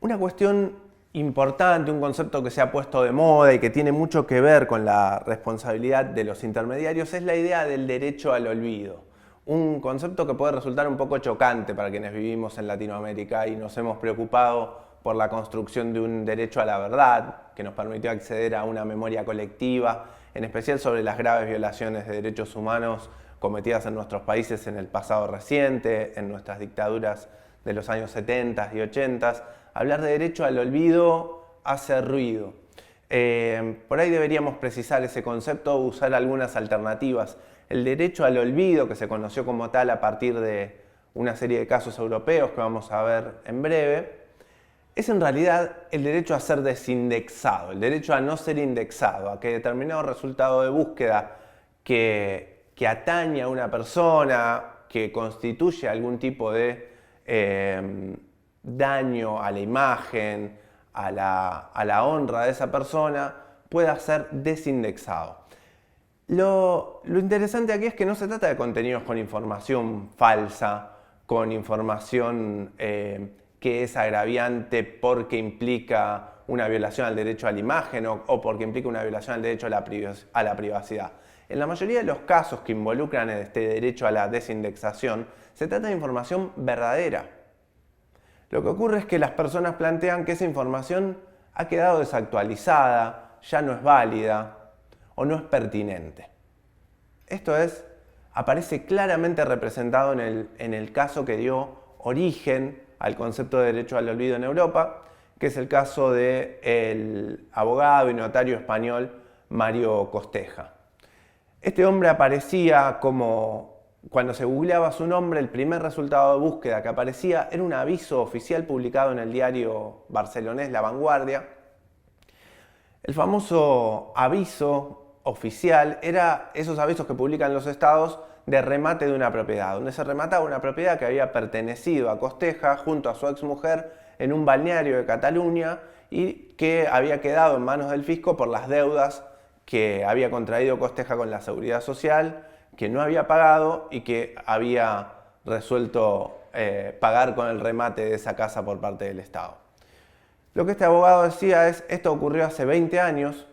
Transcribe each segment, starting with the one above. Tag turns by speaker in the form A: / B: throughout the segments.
A: Una cuestión importante, un concepto que se ha puesto de moda y que tiene mucho que ver con la responsabilidad de los intermediarios es la idea del derecho al olvido. Un concepto que puede resultar un poco chocante para quienes vivimos en Latinoamérica y nos hemos preocupado por la construcción de un derecho a la verdad que nos permitió acceder a una memoria colectiva, en especial sobre las graves violaciones de derechos humanos cometidas en nuestros países en el pasado reciente, en nuestras dictaduras de los años 70 y 80. Hablar de derecho al olvido hace ruido. Por ahí deberíamos precisar ese concepto o usar algunas alternativas. El derecho al olvido, que se conoció como tal a partir de una serie de casos europeos que vamos a ver en breve, es en realidad el derecho a ser desindexado, el derecho a no ser indexado, a que determinado resultado de búsqueda que atañe a una persona, que constituye algún tipo de daño a la imagen, a la honra de esa persona, pueda ser desindexado. Lo interesante aquí es que no se trata de contenidos con información falsa, con información que es agraviante porque implica una violación al derecho a la imagen o porque implica una violación al derecho a la privacidad. En la mayoría de los casos que involucran este derecho a la desindexación, se trata de información verdadera. Lo que ocurre es que las personas plantean que esa información ha quedado desactualizada, ya no es válida o no es pertinente. Esto aparece claramente representado en el caso que dio origen al concepto de derecho al olvido en Europa, que es el caso del abogado y notario español Mario Costeja. Este hombre aparecía como, cuando se googleaba su nombre, el primer resultado de búsqueda que aparecía era un aviso oficial publicado en el diario barcelonés La Vanguardia. El famoso aviso oficial era esos avisos que publican los estados de remate de una propiedad, donde se remataba una propiedad que había pertenecido a Costeja junto a su exmujer en un balneario de Cataluña y que había quedado en manos del fisco por las deudas que había contraído Costeja con la Seguridad Social, que no había pagado y que había resuelto pagar con el remate de esa casa por parte del Estado. Lo que este abogado decía es, esto ocurrió hace 20 años,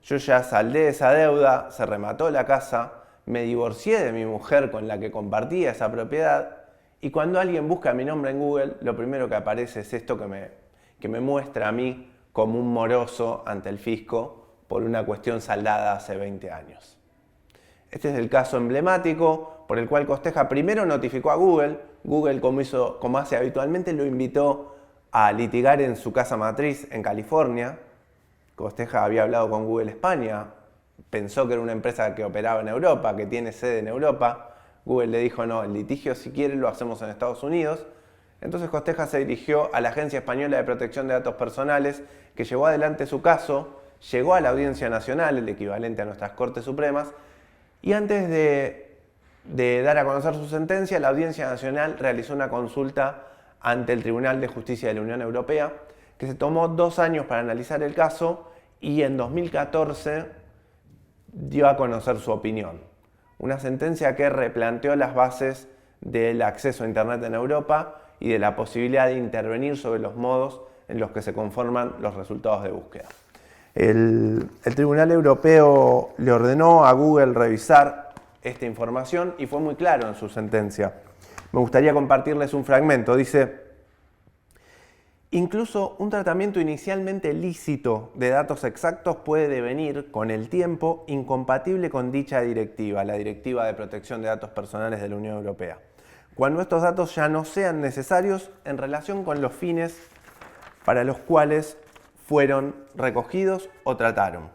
A: yo ya saldé esa deuda, se remató la casa, me divorcié de mi mujer con la que compartía esa propiedad y cuando alguien busca mi nombre en Google, lo primero que aparece es esto que me muestra a mí como un moroso ante el fisco por una cuestión saldada hace 20 años. Este es el caso emblemático por el cual Costeja primero notificó a Google. Google, como hace habitualmente, lo invitó a litigar en su casa matriz en California. Costeja había hablado con Google España, pensó que era una empresa que operaba en Europa, que tiene sede en Europa. Google le dijo, no, el litigio si quiere lo hacemos en Estados Unidos. Entonces Costeja se dirigió a la Agencia Española de Protección de Datos Personales, que llevó adelante su caso, llegó a la Audiencia Nacional, el equivalente a nuestras Cortes Supremas, y antes de dar a conocer su sentencia, la Audiencia Nacional realizó una consulta ante el Tribunal de Justicia de la Unión Europea, que se tomó 2 años para analizar el caso y en 2014 dio a conocer su opinión. Una sentencia que replanteó las bases del acceso a Internet en Europa y de la posibilidad de intervenir sobre los modos en los que se conforman los resultados de búsqueda. El Tribunal Europeo le ordenó a Google revisar esta información y fue muy claro en su sentencia. Me gustaría compartirles un fragmento. Dice, incluso un tratamiento inicialmente lícito de datos exactos puede devenir, con el tiempo, incompatible con dicha directiva, la Directiva de Protección de Datos Personales de la Unión Europea, cuando estos datos ya no sean necesarios en relación con los fines para los cuales fueron recogidos o trataron.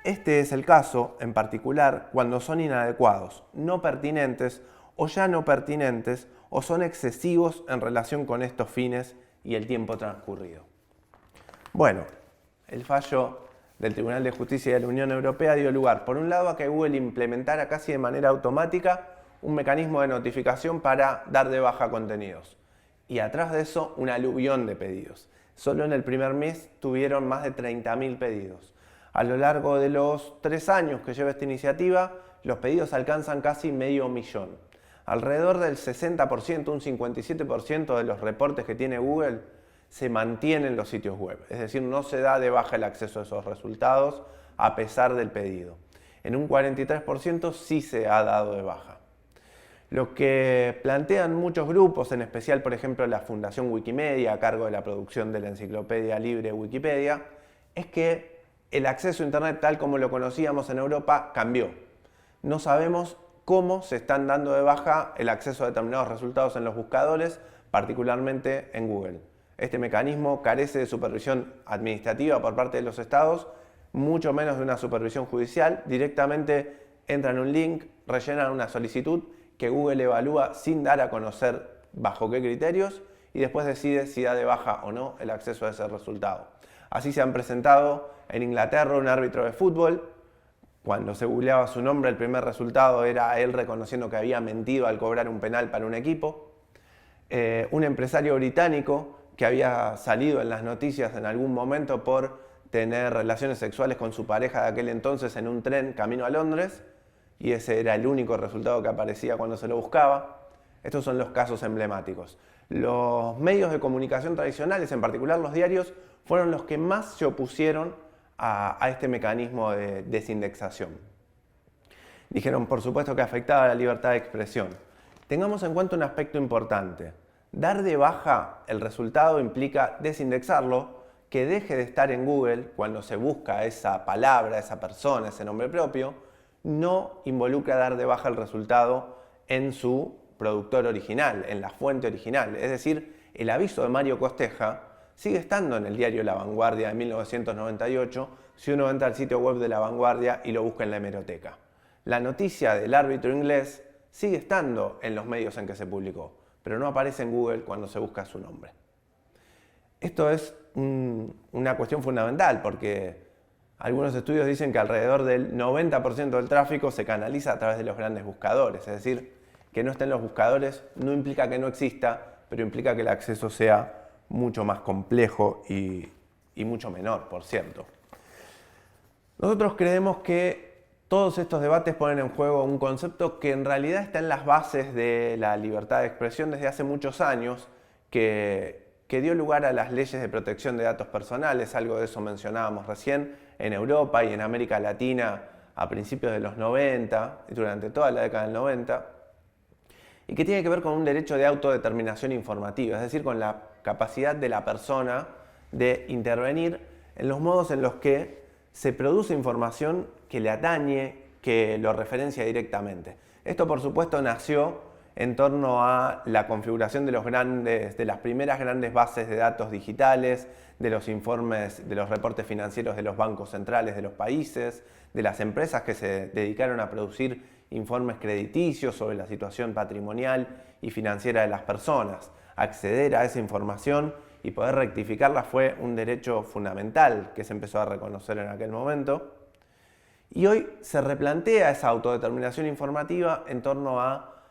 A: Este es el caso, en particular, cuando son inadecuados, no pertinentes o ya no pertinentes o son excesivos en relación con estos fines y el tiempo transcurrido. Bueno, el fallo del Tribunal de Justicia de la Unión Europea dio lugar, por un lado, a que Google implementara casi de manera automática un mecanismo de notificación para dar de baja contenidos. Y atrás de eso, un aluvión de pedidos. Solo en el primer mes tuvieron más de 30.000 pedidos. A lo largo de los 3 años que lleva esta iniciativa, los pedidos alcanzan casi 500.000. Alrededor del 60%, un 57% de los reportes que tiene Google se mantienen los sitios web. Es decir, no se da de baja el acceso a esos resultados a pesar del pedido. En un 43% sí se ha dado de baja. Lo que plantean muchos grupos, en especial por ejemplo la Fundación Wikimedia a cargo de la producción de la enciclopedia libre Wikipedia, es que el acceso a Internet tal como lo conocíamos en Europa cambió. No sabemos cómo se están dando de baja el acceso a determinados resultados en los buscadores, particularmente en Google. Este mecanismo carece de supervisión administrativa por parte de los estados, mucho menos de una supervisión judicial. Directamente entran en un link, rellenan una solicitud que Google evalúa sin dar a conocer bajo qué criterios y después decide si da de baja o no el acceso a ese resultado. Así se han presentado en Inglaterra un árbitro de fútbol. Cuando se googleaba su nombre, el primer resultado era él reconociendo que había mentido al cobrar un penal para un equipo. Un empresario británico que había salido en las noticias en algún momento por tener relaciones sexuales con su pareja de aquel entonces en un tren camino a Londres, y ese era el único resultado que aparecía cuando se lo buscaba. Estos son los casos emblemáticos. Los medios de comunicación tradicionales, en particular los diarios, fueron los que más se opusieron a este mecanismo de desindexación. Dijeron, por supuesto, que afectaba a la libertad de expresión. Tengamos en cuenta un aspecto importante. Dar de baja el resultado implica desindexarlo, que deje de estar en Google cuando se busca esa palabra, esa persona, ese nombre propio. No involucra dar de baja el resultado en su productor original, en la fuente original. Es decir, el aviso de Mario Costeja sigue estando en el diario La Vanguardia de 1998 si uno entra al sitio web de La Vanguardia y lo busca en la hemeroteca. La noticia del árbitro inglés sigue estando en los medios en que se publicó, pero no aparece en Google cuando se busca su nombre. Esto es una cuestión fundamental porque algunos estudios dicen que alrededor del 90% del tráfico se canaliza a través de los grandes buscadores. Es decir, que no esté en los buscadores no implica que no exista, pero implica que el acceso sea mucho más complejo y mucho menor, por cierto. Nosotros creemos que todos estos debates ponen en juego un concepto que en realidad está en las bases de la libertad de expresión desde hace muchos años, que dio lugar a las leyes de protección de datos personales. Algo de eso mencionábamos recién. En Europa y en América Latina a principios de los 90, durante toda la década del 90, y que tiene que ver con un derecho de autodeterminación informativa, es decir, con la capacidad de la persona de intervenir en los modos en los que se produce información que le atañe, que lo referencia directamente. Esto, por supuesto, nació en torno a la configuración de las primeras grandes bases de datos digitales, de los informes, de los reportes financieros de los bancos centrales de los países, de las empresas que se dedicaron a producir informes crediticios sobre la situación patrimonial y financiera de las personas. Acceder a esa información y poder rectificarla fue un derecho fundamental que se empezó a reconocer en aquel momento. Y hoy se replantea esa autodeterminación informativa en torno a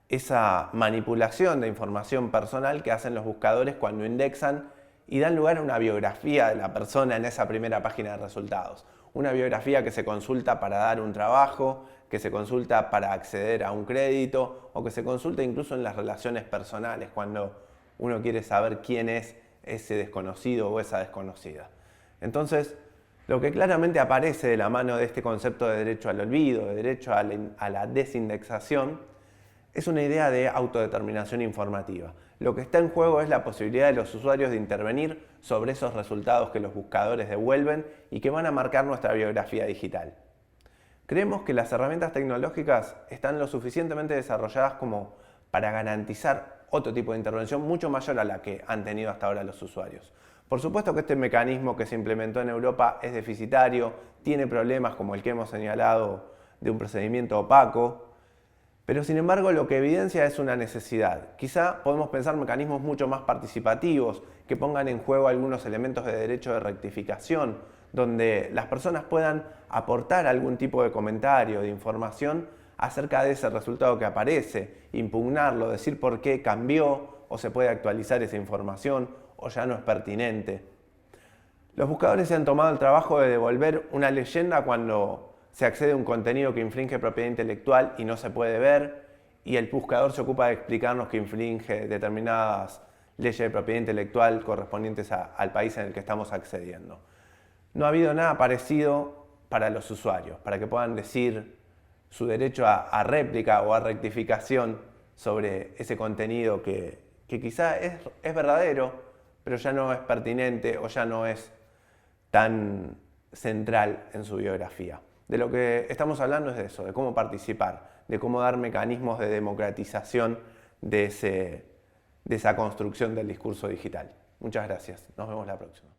A: esa manipulación de información personal que hacen los buscadores cuando indexan y dan lugar a una biografía de la persona en esa primera página de resultados. Una biografía que se consulta para dar un trabajo, que se consulta para acceder a un crédito o que se consulta incluso en las relaciones personales cuando uno quiere saber quién es ese desconocido o esa desconocida. Entonces, lo que claramente aparece de la mano de este concepto de derecho al olvido, de derecho a la desindexación, es una idea de autodeterminación informativa. Lo que está en juego es la posibilidad de los usuarios de intervenir sobre esos resultados que los buscadores devuelven y que van a marcar nuestra biografía digital. Creemos que las herramientas tecnológicas están lo suficientemente desarrolladas como para garantizar otro tipo de intervención mucho mayor a la que han tenido hasta ahora los usuarios. Por supuesto que este mecanismo que se implementó en Europa es deficitario, tiene problemas como el que hemos señalado de un procedimiento opaco, pero sin embargo lo que evidencia es una necesidad. Quizá podemos pensar mecanismos mucho más participativos que pongan en juego algunos elementos de derecho de rectificación, donde las personas puedan aportar algún tipo de comentario, de información acerca de ese resultado que aparece, impugnarlo, decir por qué cambió o se puede actualizar esa información o ya no es pertinente. Los buscadores se han tomado el trabajo de devolver una leyenda cuando se accede a un contenido que infringe propiedad intelectual y no se puede ver, y el buscador se ocupa de explicarnos que infringe determinadas leyes de propiedad intelectual correspondientes al país en el que estamos accediendo. No ha habido nada parecido para los usuarios, para que puedan decir su derecho a réplica o a rectificación sobre ese contenido que quizá es verdadero, pero ya no es pertinente o ya no es tan central en su biografía. De lo que estamos hablando es de eso, de cómo participar, de cómo dar mecanismos de democratización de esa construcción del discurso digital. Muchas gracias. Nos vemos la próxima.